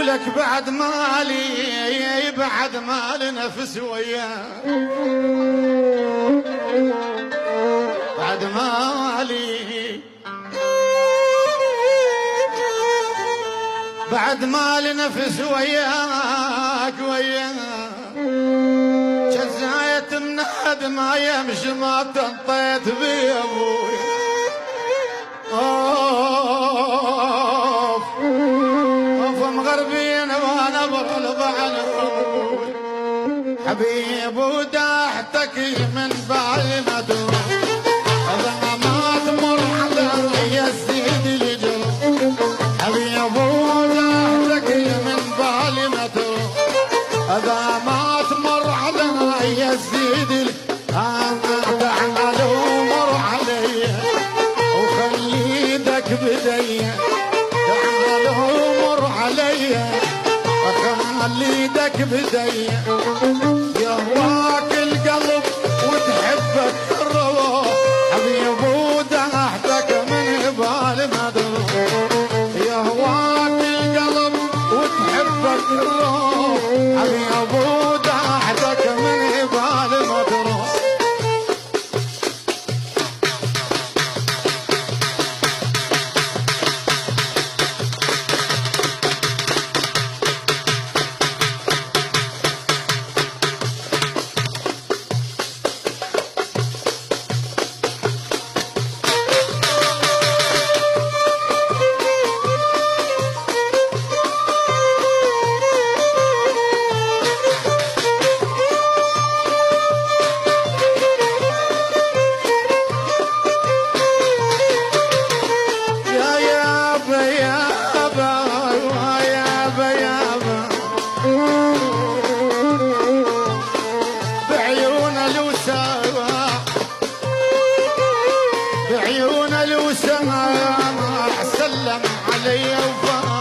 ولك بعد مالي بعد مال نفس وياه، بعد مالي بعد مال نفس وياك وياك، جزاية مناد ما يمشي ما تنطيت بي ابوي. اوف اوف مغربين وانا بغلب على ابوي، حبيب وداحتك من بعد ما تروح، هذا ما تمر على يزيد الجروح، حبيب وداحتك من بعد ما تروح، هذا ما تمر على يزيد تعال ومر علي وخلي ايدك بدي، تعال ومر علي خلي ايدك بدي، يهواك القلب وتحبك الروح، حبيب وداحتك من بال ما تروح، يهواك القلب وتحبك الروح، حبيب وداحتك من بال ما تروح. بعيون الوسام سلم علي وفاق